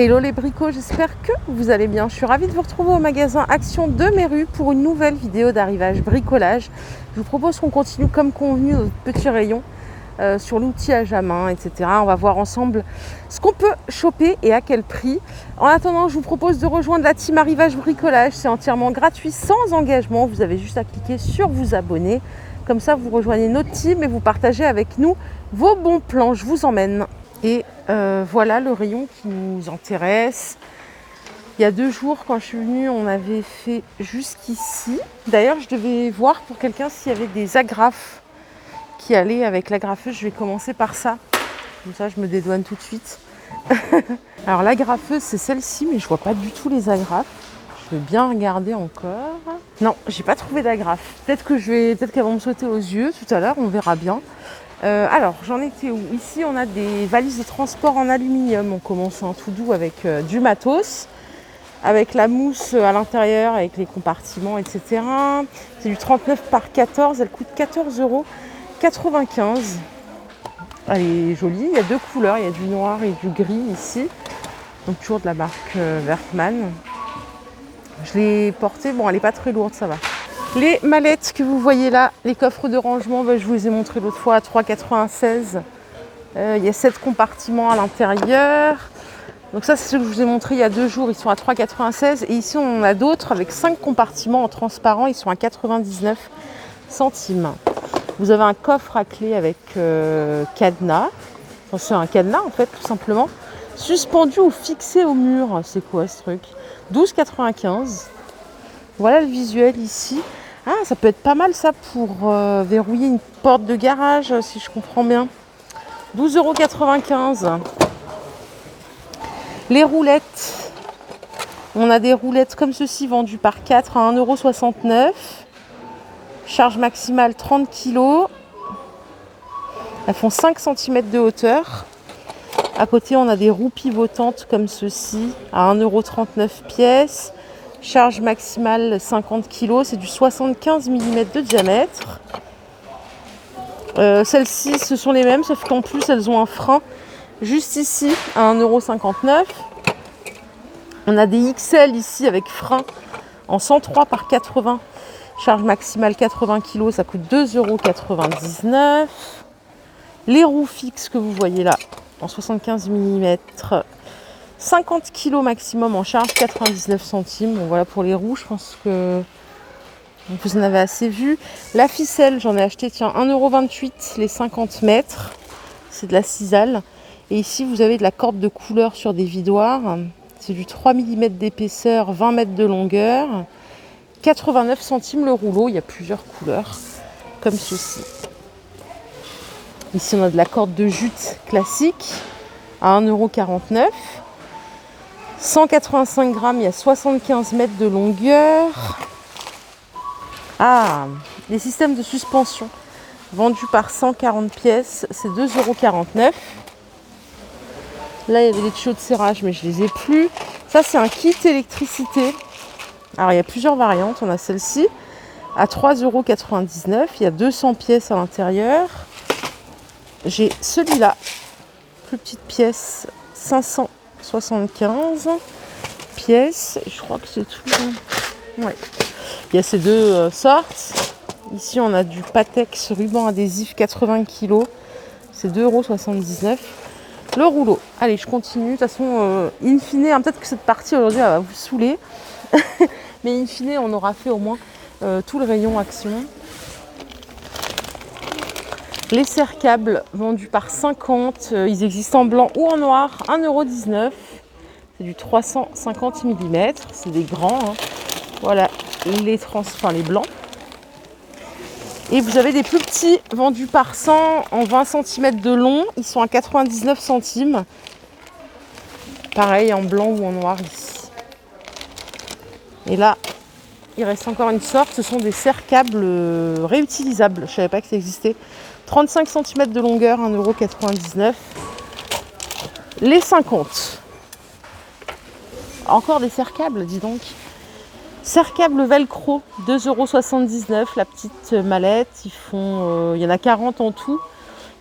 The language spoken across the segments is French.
Hello les bricots, j'espère que vous allez bien. Je suis ravie de vous retrouver au magasin Action de Méru pour une nouvelle vidéo d'arrivage bricolage. Je vous propose qu'on continue comme convenu notre petit rayon sur l'outillage à main, etc. On va voir ensemble ce qu'on peut choper et à quel prix. En attendant, je vous propose de rejoindre la team Arrivage Bricolage. C'est entièrement gratuit, sans engagement. Vous avez juste à cliquer sur vous abonner. Comme ça, vous rejoignez notre team et vous partagez avec nous vos bons plans. Je vous emmène. Et voilà le rayon qui nous intéresse. Il y a 2 jours, quand je suis venue, on avait fait jusqu'ici. D'ailleurs, je devais voir pour quelqu'un s'il y avait des agrafes qui allaient avec l'agrafeuse. Je vais commencer par ça. Comme ça, je me dédouane tout de suite. Alors, l'agrafeuse, c'est celle-ci, mais je vois pas du tout les agrafes. Je vais bien regarder encore. Non, j'ai pas trouvé d'agrafes. Peut-être qu'elles vont me sauter aux yeux tout à l'heure, on verra bien. Alors, j'en étais où? Ici, on a des valises de transport en aluminium. On commence un tout doux avec du matos, avec la mousse à l'intérieur, avec les compartiments, etc. C'est du 39 par 14. Elle coûte 14,95 €. Elle est jolie. Il y a 2 couleurs. Il y a du noir et du gris ici. Donc, toujours de la marque Werkman. Je l'ai portée. Bon, elle n'est pas très lourde, ça va. Les mallettes que vous voyez là, les coffres de rangement, je vous les ai montrés l'autre fois à 3,96 €. Il y a 7 compartiments à l'intérieur. Donc ça, c'est ce que je vous ai montré il y a 2 jours, ils sont à 3,96 €. Et ici, on en a d'autres avec 5 compartiments en transparent, ils sont à 99 centimes. Vous avez un coffre à clé avec cadenas. Enfin, c'est un cadenas en fait, tout simplement. Suspendu ou fixé au mur. C'est quoi ce truc? 12,95 €. Voilà le visuel ici. Ah, ça peut être pas mal ça pour verrouiller une porte de garage, si je comprends bien. 12,95 €. Les roulettes. On a des roulettes comme ceci vendues par 4 à 1,69 €. Charge maximale 30 kg. Elles font 5 cm de hauteur. À côté, on a des roues pivotantes comme ceci à 1,39 € pièce. Charge maximale 50 kg, c'est du 75 mm de diamètre. Celles-ci, ce sont les mêmes, sauf qu'en plus, elles ont un frein juste ici à 1,59 €. On a des XL ici avec frein en 103 par 80. Charge maximale 80 kg, ça coûte 2,99 €. Les roues fixes que vous voyez là, en 75 mm, 50 kg maximum en charge, 99 centimes. Bon, voilà pour les roues, je pense que vous en avez assez vu. La ficelle, j'en ai acheté, tiens, 1,28 € les 50 mètres. C'est de la cisale. Et ici, vous avez de la corde de couleur sur des vidoirs. C'est du 3 mm d'épaisseur, 20 mètres de longueur. 89 centimes le rouleau. Il y a plusieurs couleurs, comme ceci. Ici, on a de la corde de jute classique à 1,49 €. 185 grammes, il y a 75 mètres de longueur. Ah, les systèmes de suspension vendus par 140 pièces, c'est 2,49 €. Là, il y avait des tuyaux de serrage, mais je ne les ai plus. Ça, c'est un kit électricité. Alors, il y a plusieurs variantes. On a celle-ci à 3,99 €. Il y a 200 pièces à l'intérieur. J'ai celui-là, plus petite pièce, 575 pièces. Je crois que c'est tout. Ouais. Il y a ces 2 sortes. Ici, on a du Patex ruban adhésif 80 kg. C'est 2,79 €. Le rouleau. Allez, je continue. De toute façon, in fine, hein, peut-être que cette partie aujourd'hui elle va vous saouler. Mais in fine, on aura fait au moins tout le rayon Action. Les serre-câbles vendus par 50, ils existent en blanc ou en noir, 1,19 €. C'est du 350 mm, c'est des grands. Hein. Voilà, les blancs. Et vous avez des plus petits vendus par 100 en 20 cm de long. Ils sont à 99 centimes. Pareil en blanc ou en noir ici. Et là, il reste encore une sorte. Ce sont des serre-câbles réutilisables. Je ne savais pas que ça existait. 35 cm de longueur, 1,99 €. Les 50. Encore des serre-câbles, dis donc. Serre-câble velcro, 2,79 € la petite mallette. Il y en a 40 en tout.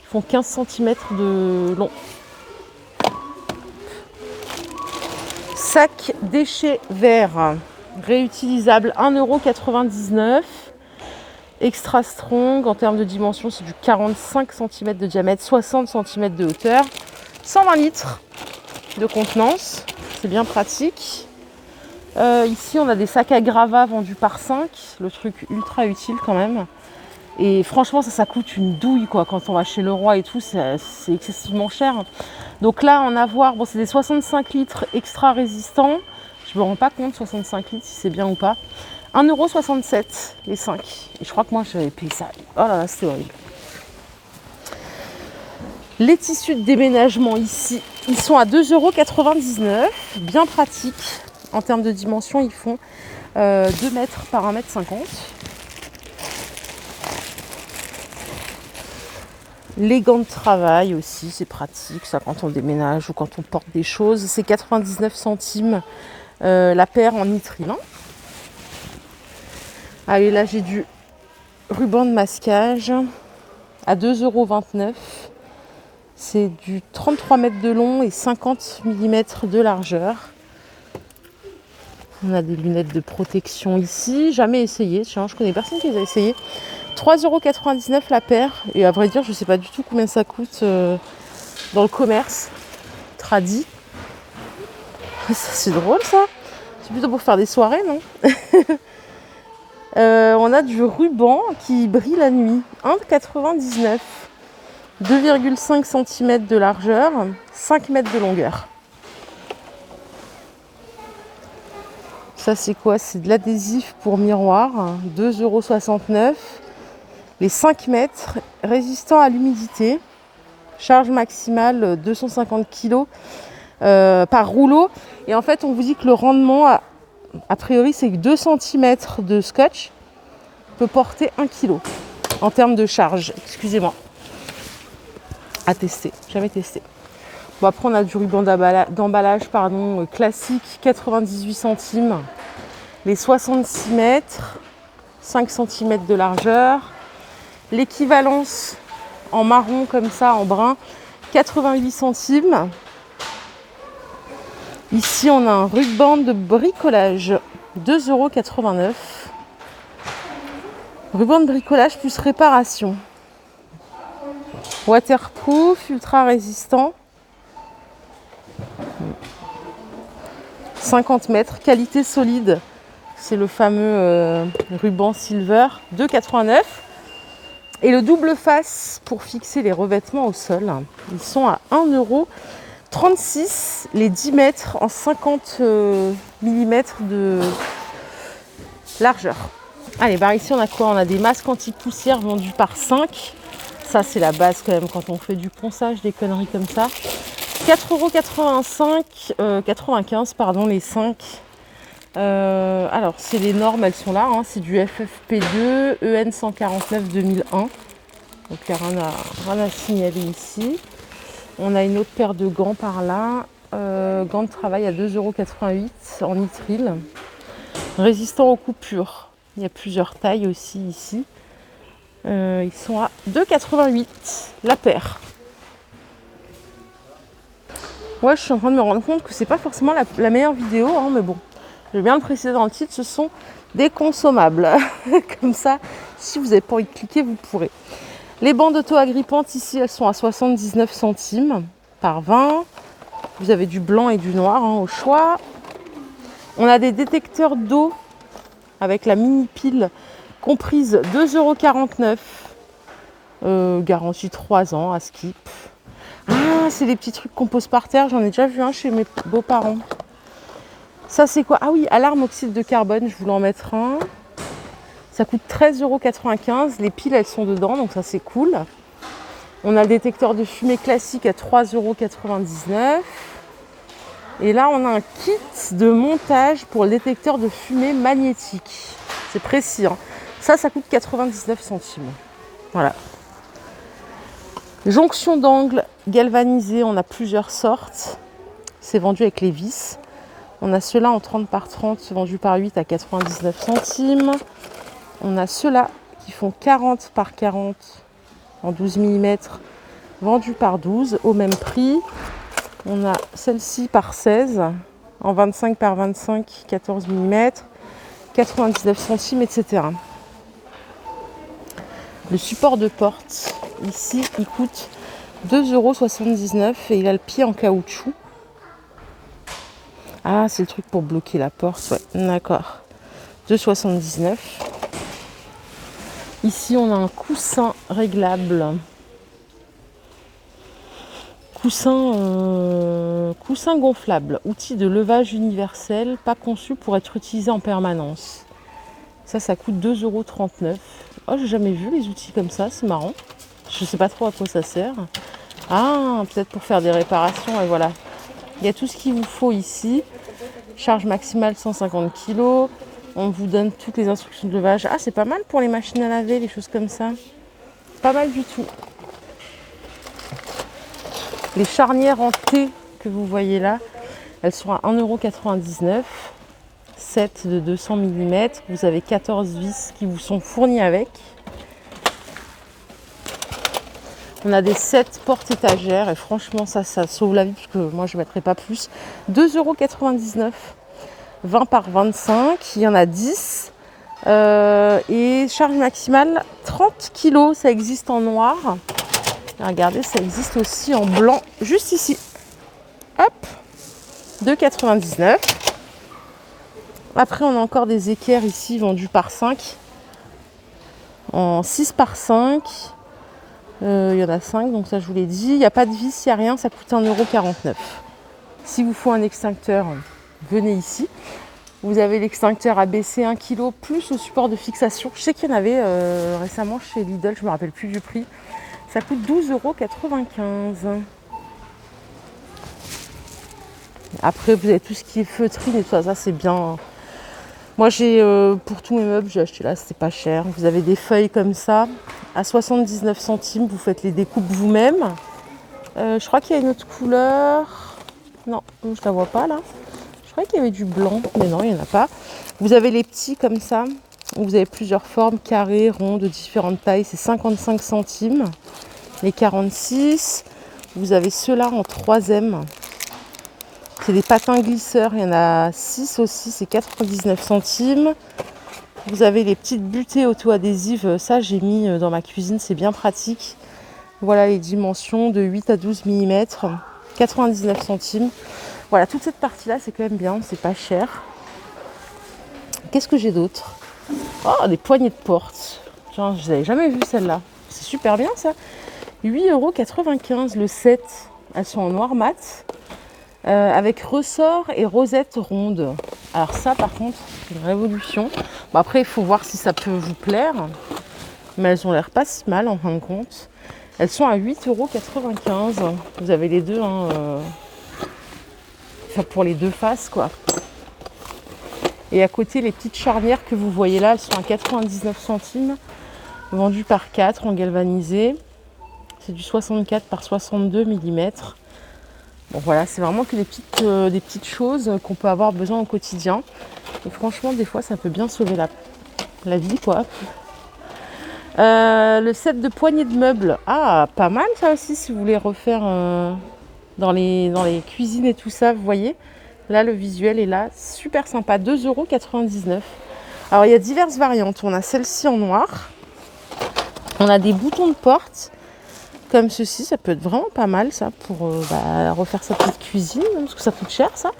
Ils font 15 cm de long. Sac déchets verts réutilisable 1,99 €. Extra strong, en termes de dimension, c'est du 45 cm de diamètre, 60 cm de hauteur, 120 litres de contenance, c'est bien pratique. Ici, on a des sacs à gravats vendus par 5, le truc ultra utile quand même. Et franchement, ça coûte une douille quoi. Quand on va chez Leroy et tout, c'est excessivement cher. Donc là, en avoir, bon, c'est des 65 litres extra résistants. Je me rends pas compte, 65 litres, si c'est bien ou pas. 1,67 € les 5. Et je crois que moi, j'avais payé ça. Oh là là, c'était horrible. Les tissus de déménagement ici, ils sont à 2,99 €. Bien pratique. En termes de dimension, ils font 2 mètres par 1,50 m. Les gants de travail aussi, c'est pratique, ça quand on déménage ou quand on porte des choses. C'est 99 centimes la paire en nitrile. Allez, là j'ai du ruban de masquage à 2,29 €. C'est du 33 mètres de long et 50 mm de largeur. On a des lunettes de protection ici. Jamais essayé, je connais personne qui les a essayées. 3,99 € la paire. Et à vrai dire, je ne sais pas du tout combien ça coûte dans le commerce tradi. C'est drôle ça. C'est plutôt pour faire des soirées, non? On a du ruban qui brille la nuit. 1,99 €. 2,5 cm de largeur, 5 mètres de longueur. Ça c'est quoi? C'est de l'adhésif pour miroir, 2,69 €. Les 5 mètres, résistant à l'humidité. Charge maximale 250 kg par rouleau. Et en fait, on vous dit que le rendement, a priori, c'est que 2 cm de scotch peut porter 1 kg en termes de charge. Excusez-moi. À tester, jamais testé. Bon, après, on a du ruban d'emballage classique, 98 centimes. Les 66 mètres, 5 cm de largeur. L'équivalence en marron comme ça, en brun, 88 centimes. Ici, on a un ruban de bricolage, 2,89 €. Ruban de bricolage plus réparation. Waterproof, ultra résistant. 50 mètres, qualité solide. C'est le fameux ruban silver, 2,89 €. Et le double face pour fixer les revêtements au sol, ils sont à 1,36 €. Les 10 mètres en 50 mm de largeur. Allez, bah ici on a quoi? On a des masques anti-poussière vendus par 5. Ça c'est la base quand même quand on fait du ponçage, des conneries comme ça. 4,95 € les 5. Alors c'est les normes, elles sont là, c'est du FFP2, EN 149 2001. Donc il n'y a rien à signaler ici. On a une autre paire de gants par là. Gants de travail à 2,88 € en nitrile. Résistant aux coupures. Il y a plusieurs tailles aussi ici. Ils sont à 2,88 € la paire. Ouais, je suis en train de me rendre compte que c'est pas forcément la meilleure vidéo, mais bon, je vais bien le préciser dans le titre, ce sont des consommables. Comme ça, si vous n'avez pas envie de cliquer, vous pourrez. Les bandes auto-agrippantes ici, elles sont à 79 centimes par 20. Vous avez du blanc et du noir au choix. On a des détecteurs d'eau avec la mini pile comprise 2,49 €. Garantie 3 ans à Skip. Ah, c'est des petits trucs qu'on pose par terre. J'en ai déjà vu un chez mes beaux-parents. Ça, c'est quoi? Ah oui, alarme oxyde de carbone. Je voulais en mettre un. Ça coûte 13,95 €. Les piles, elles sont dedans, donc ça, c'est cool. On a le détecteur de fumée classique à 3,99 €. Et là, on a un kit de montage pour le détecteur de fumée magnétique. C'est précis. Ça coûte 99 centimes. Voilà. Jonction d'angle galvanisée, on a plusieurs sortes. C'est vendu avec les vis. On a ceux-là en 30 par 30, vendu par 8 à 99 centimes. On a ceux-là qui font 40 par 40 en 12 mm, vendus par 12 au même prix. On a celle-ci par 16 en 25 par 25, 14 mm, 99 centimes, etc. Le support de porte, ici, il coûte 2,79 € et il a le pied en caoutchouc. Ah, c'est le truc pour bloquer la porte, ouais, d'accord. 2,79 €. Ici, on a un coussin réglable. Coussin gonflable, outil de levage universel, pas conçu pour être utilisé en permanence. Ça coûte 2,39 €. Oh, j'ai jamais vu les outils comme ça, c'est marrant. Je sais pas trop à quoi ça sert. Ah, peut-être pour faire des réparations, et voilà. Il y a tout ce qu'il vous faut ici. Charge maximale 150 kg. On vous donne toutes les instructions de levage. Ah, c'est pas mal pour les machines à laver, les choses comme ça. Pas mal du tout. Les charnières en T que vous voyez là, elles sont à 1,99 €. 7 de 200 mm. Vous avez 14 vis qui vous sont fournies avec. On a des 7 porte-étagères et franchement ça sauve la vie parce que moi je ne mettrai pas plus. 2,99 €. 20 par 25, il y en a 10. Et charge maximale 30 kg, ça existe en noir. Et regardez, ça existe aussi en blanc, juste ici. Hop, 2,99 €. Après, on a encore des équerres ici vendus par 5. En 6 par 5. Il y en a 5, donc ça je vous l'ai dit. Il n'y a pas de vis, il n'y a rien, ça coûte 1,49 €. Si vous faut un extincteur, venez ici. Vous avez l'extincteur ABC 1 kg plus au support de fixation. Je sais qu'il y en avait récemment chez Lidl, je ne me rappelle plus du prix. Ça coûte 12,95 €. Après, vous avez tout ce qui est feutrine et tout ça, ça c'est bien. Moi, j'ai pour tous mes meubles, j'ai acheté là, c'était pas cher. Vous avez des feuilles comme ça, à 79 centimes. Vous faites les découpes vous-même. Je crois qu'il y a une autre couleur. Non, je la vois pas là. Je crois qu'il y avait du blanc, mais non, il n'y en a pas. Vous avez les petits comme ça. Vous avez plusieurs formes, carrés, ronds, de différentes tailles. C'est 55 centimes. Les 46. Vous avez ceux-là en 3e. C'est des patins glisseurs, il y en a 6 aussi, c'est 99 centimes. Vous avez les petites butées auto-adhésives, ça j'ai mis dans ma cuisine, c'est bien pratique. Voilà les dimensions de 8 à 12 mm, 99 centimes. Voilà, toute cette partie-là, c'est quand même bien, c'est pas cher. Qu'est-ce que j'ai d'autre? Oh, des poignées de porte. Genre, je n'avais jamais vu celle-là. C'est super bien ça. 8,95 € le set. Elles sont en noir mat. Avec ressort et rosette ronde. Alors ça par contre, c'est une révolution. Bon, après il faut voir si ça peut vous plaire. Mais elles ont l'air pas si mal en fin de compte. Elles sont à 8,95 €. Vous avez les deux, hein, enfin, pour les deux faces quoi. Et à côté les petites charnières que vous voyez là, elles sont à 99 centimes. Vendues par 4 en galvanisé. C'est du 64 par 62 mm. Bon voilà, c'est vraiment que des petites choses qu'on peut avoir besoin au quotidien. Et franchement, des fois, ça peut bien sauver la vie, quoi. Le set de poignées de meubles. Ah, pas mal ça aussi, si vous voulez refaire dans les cuisines et tout ça, vous voyez. Là, le visuel est là, super sympa, 2,99 €. Alors, il y a diverses variantes. On a celle-ci en noir. On a des boutons de porte. Comme ceci, ça peut être vraiment pas mal ça pour refaire sa petite cuisine, parce que ça coûte cher ça.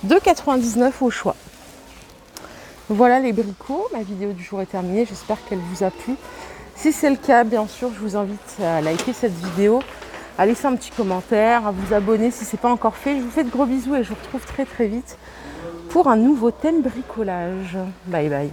2,99 € au choix. Voilà les bricots, ma vidéo du jour est terminée, j'espère qu'elle vous a plu. Si c'est le cas, bien sûr, je vous invite à liker cette vidéo, à laisser un petit commentaire, à vous abonner si ce n'est pas encore fait. Je vous fais de gros bisous et je vous retrouve très très vite pour un nouveau thème bricolage. Bye bye.